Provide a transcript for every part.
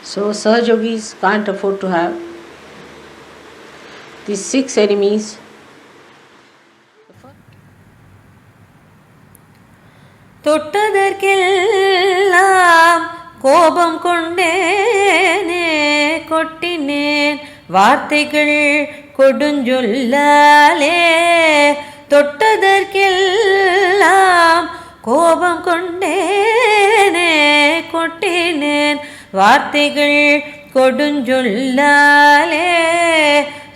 So Sahajogis can't afford to have these 6 enemies. தொட்டதற்கெல்லாம் கோபம் கொண்டேனே, கொட்டினேன் வார்த்தைகள் கொடுஞ்சொல்லாலே. தொட்டதற்கெல்லாம் கோபம் கொண்டேனே, கொட்டினேன் வார்த்தைகள் கொடுஞ்சொல்லாலே.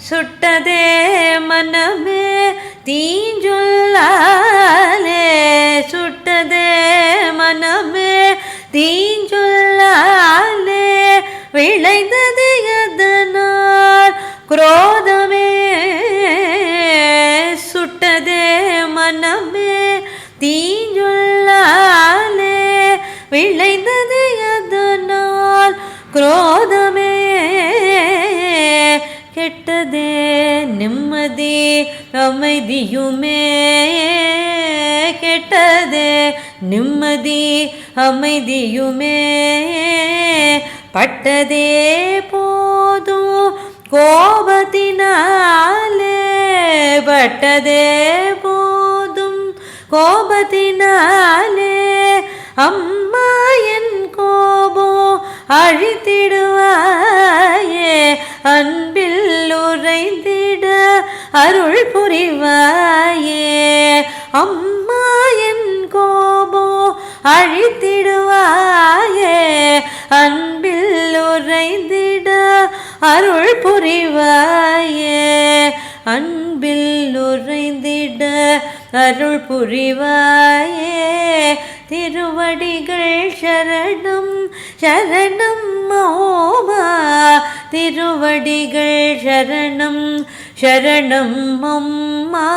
சுட்டதே மனமே தீஞ்சொல்லாலே, சுட்டதே மனமே தீஞ்சொல்லாலே. விளைந்தது எதனால் குரோதமே, சுட்டதே மனமே தீஞ்சொல்லாலே. விளைந்தது எதனால் குரோதமே, கெட்டதே நிம்மதி அமைதியுமே, கெட்டதே நிம்மதி அமைதியுமே. பட்டதே போதும் கோபத்தினாலே, பட்டதே போதும் கோபத்தினாலே. அம்மா என் கோபம் அழித்திடுவாயே, அன்பில் உறைந்திட அருள் புரிவாயே. அம்மா என் கோபம் அழித்திடுவாயே, அன்பில் உறைந்திட அருள் புரிவாயே. அன்பில் உறைந்திட அருள் புரிவாயே. திருவடிகள் சரணம் சரணம் ஓமா, திருவடிகள் சரணம் சரணம் அம்மா.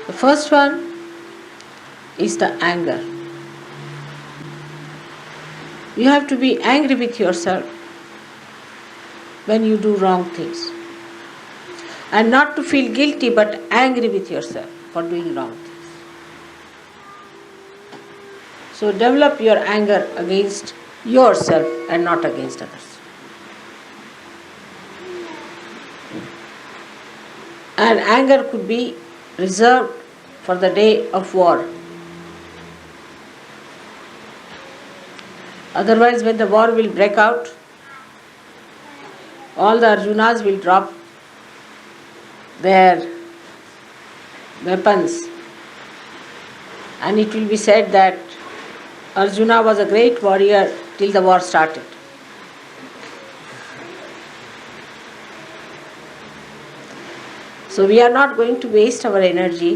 The first one is the anger. You have to be angry with yourself when you do wrong things, and not to feel guilty but angry with yourself for doing wrong things. So develop your anger against yourself and not against others. And anger could be reserved for the day of war. Otherwise, when the war will break out, all the Arjunas will drop their weapons, and it will be said that Arjuna was a great warrior till the war started. So we are not going to waste our energy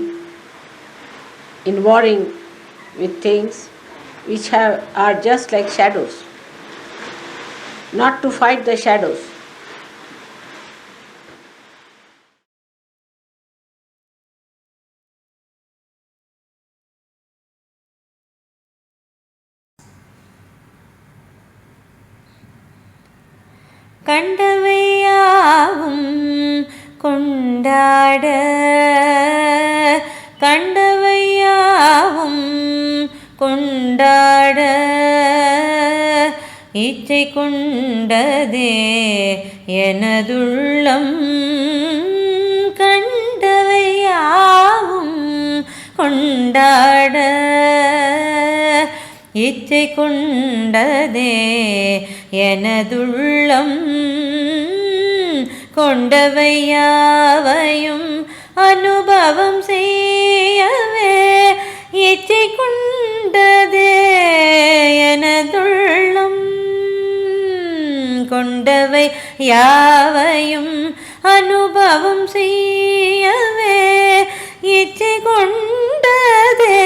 in warring with things which are just like shadows. Not to fight the shadows. கண்டவையாவும் கொண்டாட, கண்டவையாவும் கொண்டாட இச்சை கொண்டதே எனதுள்ளம். கண்டவையாவும் கொண்டாட இச்சை கொண்டதே எனதுள்ளம். கொண்டவையாவையும் அனுபவம் செய்யவே இச்சை கொண்டதே எனதுள்ளம். கொண்டவை யாவையும் அனுபவம் செய்யவே இச்சை கொண்டதே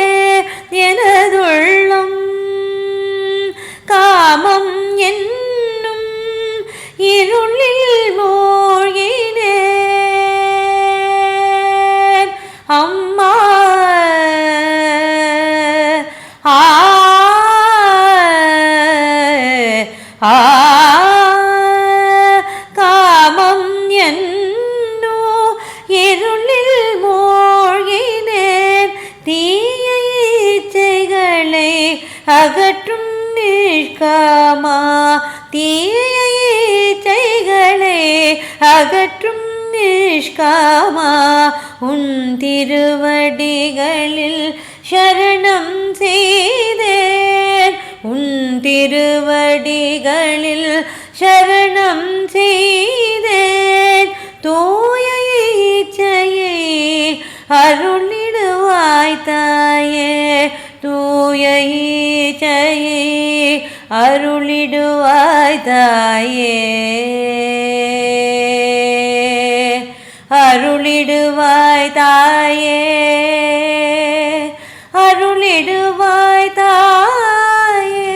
எனதுள்ளம். காமம் என்னும் இருளில் மூழ்கினேன் அம்மா. காமம் அகற்றும் நிஷ்காமா தீய இச்சைகளை அகற்றும் நிஷ்காமா உன் திருவடிகளில் சரணம் செய்தேன் உன் திருவடிகளில் சரணம் செய்தேன் தூய இச்சையை அருளிடுவாய் தாயே தூய இச்சையை அருளிடுவாய் தாயே அருளிடுவாய் தாயே அருளிடுவாய் தாயே.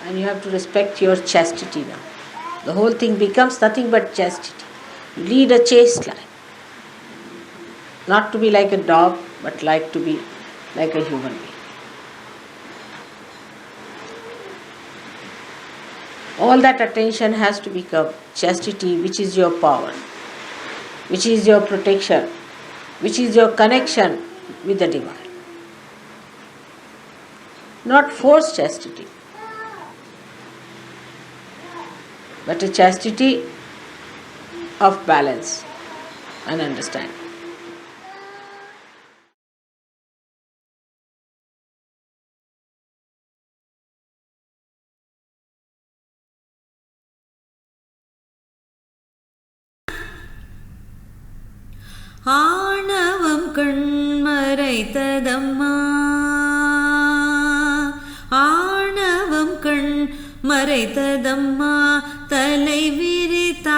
And you have to respect your chastity now. The whole thing becomes nothing but chastity. You lead a chaste life. Not to be like a dog, but to be like a human being. All that attention has to become chastity, which is your power, which is your protection, which is your connection with the divine. Not forced chastity, but a chastity of balance and understanding. ஆணவம் கண்மறைத்ததம்மா ஆணவம் கண் மறைத்ததம்மா தலை விரித்தாடுதம்மா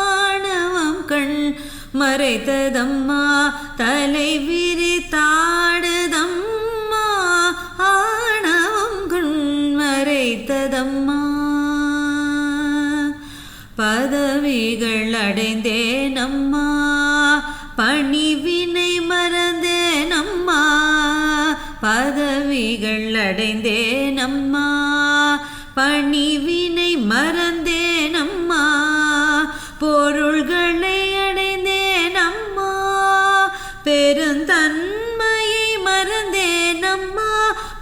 ஆணவம் கண் மறைத்ததம்மா தலை விரித்தாடுதம்மா ஆணவம் கண் மறைத்ததம்மா பதவிகள் அடைந்தேனம்மா பணிவினை மறந்தேனம்மா பதவிகள் அடைந்தேனம்மா பணிவினை மறந்தேனம்மா பொருள்களை அடைந்தேனம்மா பெருந்தன்மையை மறந்தேனம்மா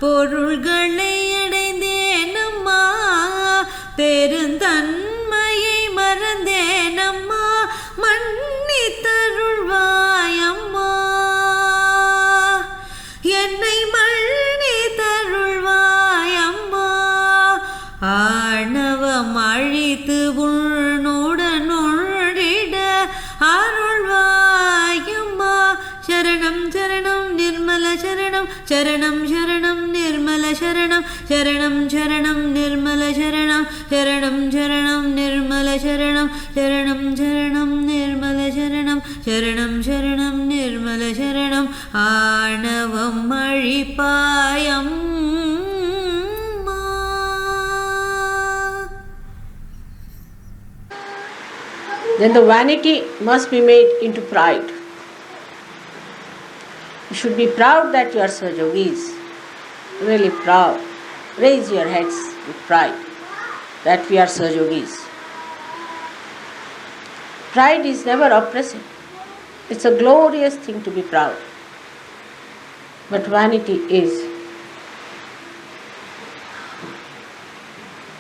பொருள்களை அடைந்தேனம்மா பெருந்தன்மையை மறந்தேனம்மா மன்னித்தருள்வாயம்மா என்னை மன்னித்தருள்வாயம்மா ஆணவம் அழித்து உன்னுடன் ஒழிட அருள்வாயம்மா சரணம் சரணம் நிர்மல சரணம் சரணம் சரணம் நிர்மல சரணம் சரணம் சரணம் நிர்மல சரணம் சரணம் சரணம் நிர்மல சரணம் சரணம் சரணம் நிர்மல சரணம் சரணம் சரணம் நிர்மல சரணம் ஆணவம் அழிப்பாயம். Then the vanity must be made into pride. You should be proud that you are Sahajogis, really proud. Raise your heads with pride that we are Sahajogis. Pride is never oppressive. It's a glorious thing to be proud. But vanity is.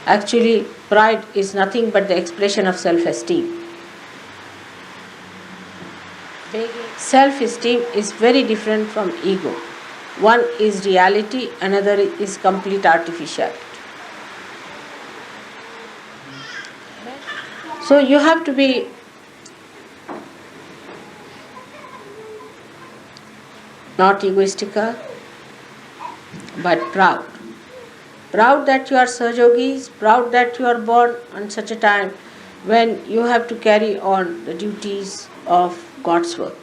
Actually, pride is nothing but the expression of self-esteem. Self-esteem is very different from ego. One is reality, another is complete artificiality. So you have to be not egoistical, but proud. Proud that you are Sahajogis, proud that you are born on such a time when you have to carry on the duties of God's work.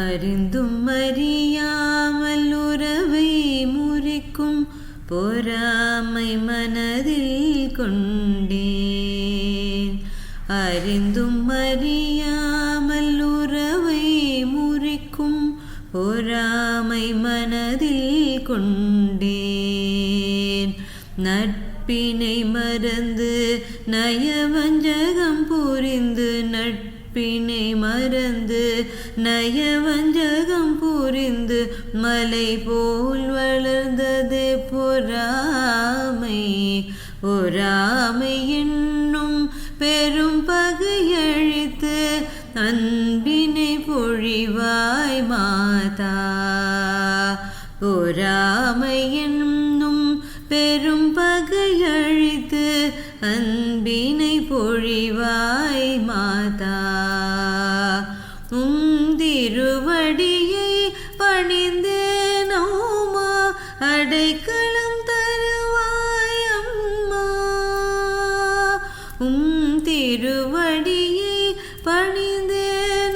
அறிந்தும் அறியாமல் உறவை முறிக்கும் பொறாமை மனதில் கொண்டேன் அறிந்தும் அறியாமல் கொண்டேன். நட்பினை மறந்து நயவஞ்சகம் புரிந்து நட்பினை மறந்து நயவஞ்சகம் புரிந்து மலை போல் வளர்ந்தது பொறாமை. பொறாமை என்னும் பெரும் பகையழித்து அன்பினை பொழிவாய் மாதா. பொறாமை என்னும் பெரும் பகையழித்து அன்பினை பொழிவாய் மாதா. திருவடியை பணிந்தேனோமா அடைக்கலம் தருவாய் அம்மா. திருவடியை பணிந்தேனோமா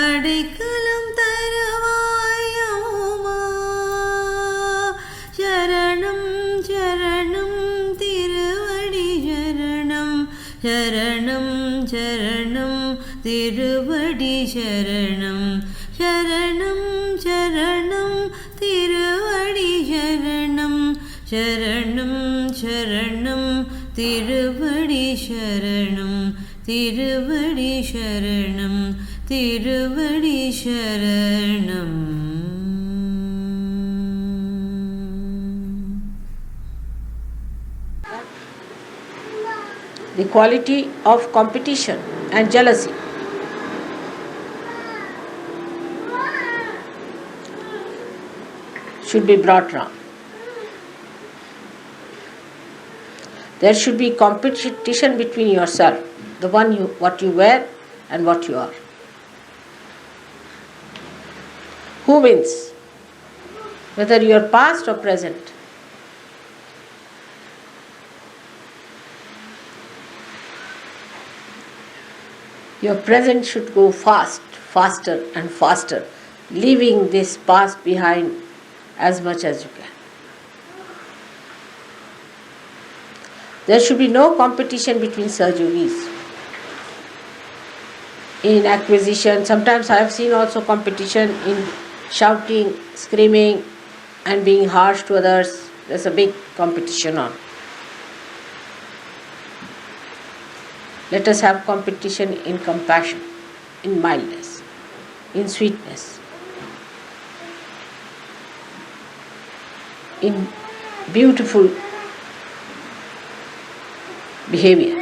அடைக்கலம் தருவாய் அம்மா. சரணம் சரணம் திருவடி சரணம் சரணம் சரணம் திருவடி சரணம் சரணம் சரணம் திருவடி சரணம் சரணம் சரணம் திருவடி சரணம் திருவடி சரணம் திருவடி சரணம். The quality of competition and jealousy. Should be brought down. There should be competition between yourself, what you wear and what you are. Who wins? Whether you are past or present. Your present should go faster and faster, leaving this past behind as much as you can. There should be no competition between Sahajogis. In acquisition, sometimes I have seen also competition in shouting, screaming and being harsh to others. There's a big competition on. Let us have competition in compassion, in mildness, in sweetness, in beautiful behavior.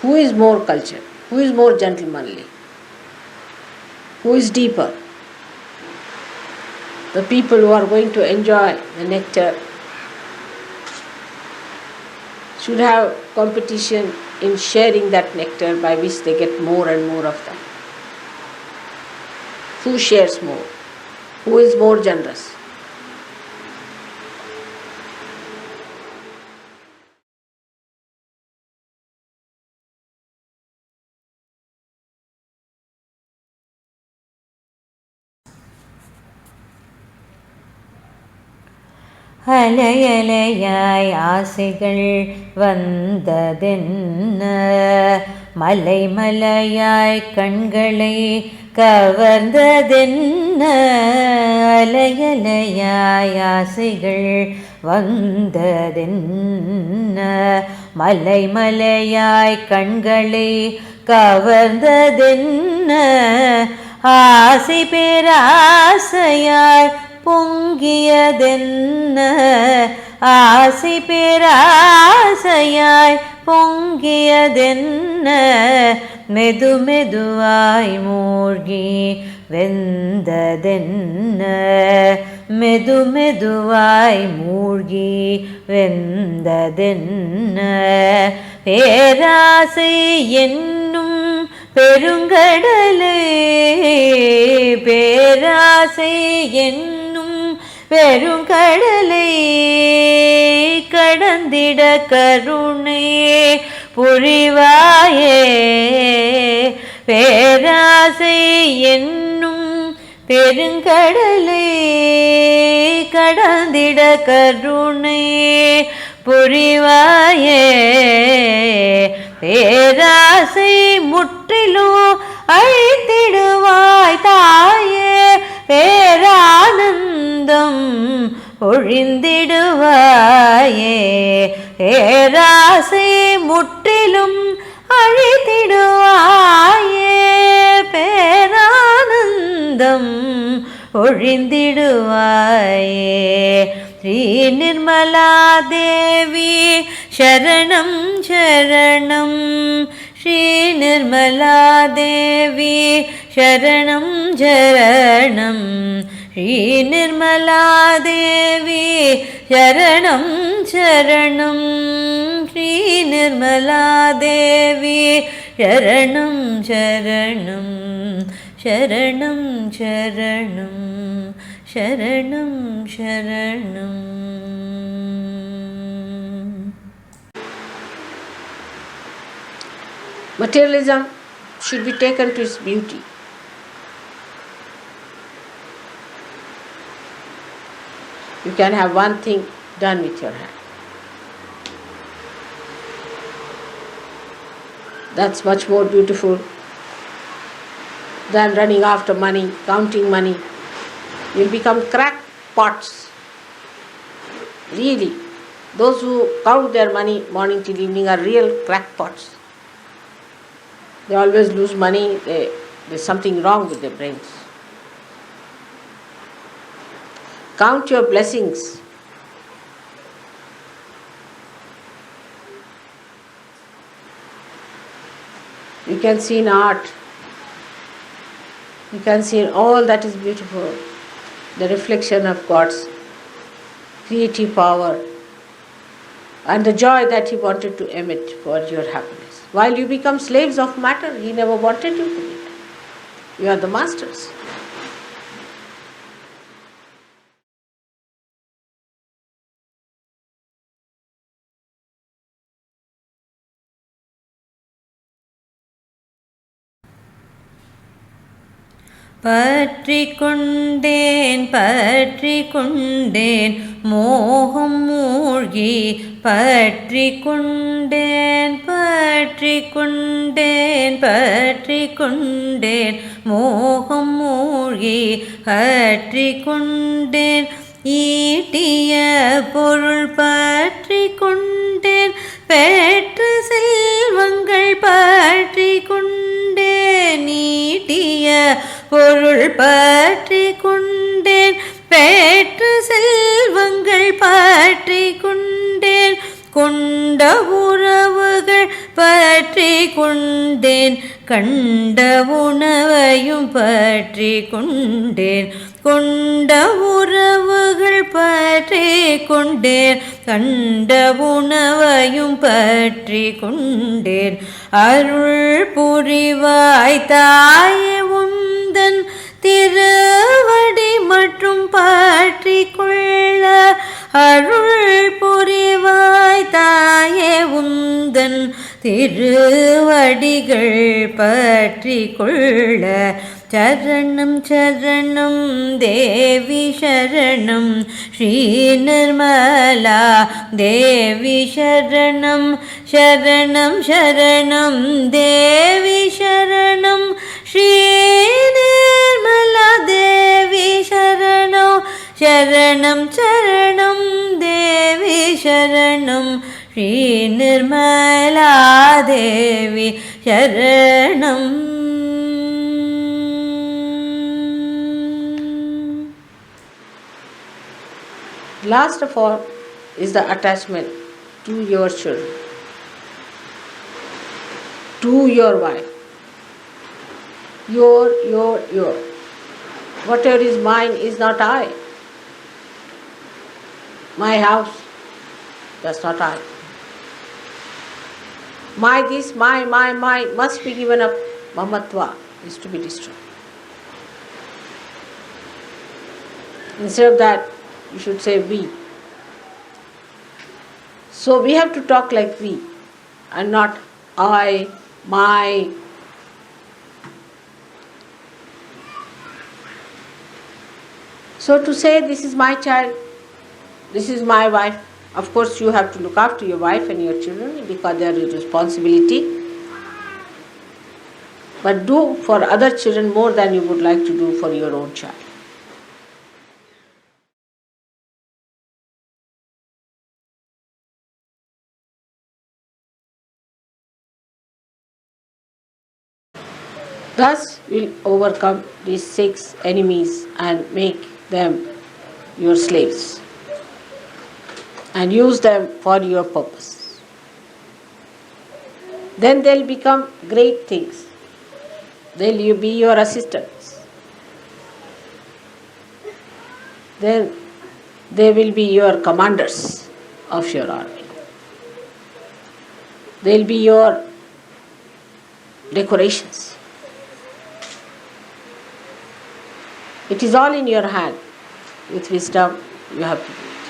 Who is more cultured? Who is more gentlemanly? Who is deeper? The people who are going to enjoy the nectar should have competition in sharing that nectar by which they get more and more of that. Who shares more? Who is more generous? அலையலையாய் ஆசைகள் வந்ததென்ன மலை மலையாய் கண்களை கவர்ந்ததென்ன. அலையலையாய் ஆசைகள் வந்ததென்ன மலை மலையாய் கண்களை கவர்ந்ததென்ன. ஆசை பேராசையாய் பொங்கியதென்ன. ஆசை பேராசையாய் பொங்கியதென்ன. மெது மெதுவாய் மூழ்கி வெந்ததென்ன. மெது மெதுவாய் மூழ்கி வெந்ததென்ன. பேராசை என்னும் பெருங்கடலை பேராசை என்னும் பெருங்கடலை கடந்திட கருணையே புரிவாயே. பேராசை என்னும் பெருங்கடலை கடந்திட கருணையே புரிவாயே. பேராசை முற்றிலும் அழித்திடுவாய் தாயே. பேரானந்த துன்பம் ஒழிந்திடுவாயே. பேராசை முற்றிலும் அழித்திடுவாயே. பேரானந்தம் ஒழிந்திடுவாயே. ஸ்ரீ நிர்மலா தேவி சரணம் சரணம். ஸ்ரீ நிர்மலா தேவி சரணம் சரணம். ஸ்ரீ நிர்மலா தேவி சரணம் சரணம். ஸ்ரீ நிர்மலா தேவி சரணம் சரணம். சரணம் சரணம். சரணம் சரணம். Materialism should be taken to its beauty. You can have one thing done with your hand. That's much more beautiful than running after money, counting money. You'll become crackpots. Really, those who count their money morning till evening are real crackpots. They always lose money. There's something wrong with their brains. Count your blessings. You can see in art, you can see in all that is beautiful, the reflection of God's creative power and the joy that He wanted to emit for your happiness. While you become slaves of matter, He never wanted you to be that. You are the masters. பற்றிக் கொண்டேன் பற்றிக் கொண்டேன் மோகம் மூழ்கி பற்றிக் கொண்டேன் பற்றிக் கொண்டேன் பற்றிக் கொண்டேன் மோகம் மூழ்கி பற்றிக் கொண்டேன் ஈட்டிய பொருள் பற்றிக் கொண்டேன் பெற்ற செல்வங்கள் பற்றிக் கொண்டேன் ஈட்டிய பொருள் பற்றிக் கொண்டேன் பெற்ற செல்வங்கள் பற்றிக் கொண்டேன் கொண்ட உறவுகள் பற்றிக் கொண்டேன் கண்ட உணவையும் பற்றிக் கொண்டேன் கொண்ட உறவுகள் பற்றிக் கொண்டேன் கண்ட உணவையும் பற்றிக் கொண்டேன் அருள் புரிவாய் தாயே உந்தன் திருவடி மற்றும் பற்றிக் கொள்ள அருள் புரிவாய் தாயே உந்தன் திருவடிகள் பற்றிக் கொள்ள சரணம் சரணம் தேவி சரணம் ஸ்ரீ நிர்மலா தேவி சரணம் சரணம் சரணம் தேவி சரணம் ஸ்ரீ நிர்மலா தேவி சரணம் சரணம் சரணம் தேவி சரணம் ஸ்ரீ நிர்மலா தேவி சரணம். Last of all is the attachment to your children, to your wife. Your. Whatever is mine is not I. My house, that's not I. My this, my must be given up. Mamatva is to be destroyed. Instead of that, you should say we. So we have to talk like we and not I, my. So to say this is my child, this is my wife, of course you have to look after your wife and your children because they are your responsibility. But do for other children more than you would like to do for your own child. Thus, you'll overcome these 6 enemies and make them your slaves and use them for your purpose. Then they'll become great things. They'll be your assistants. Then they will be your commanders of your army. They'll be your decorations. It is all in your hand. With wisdom, you have to do.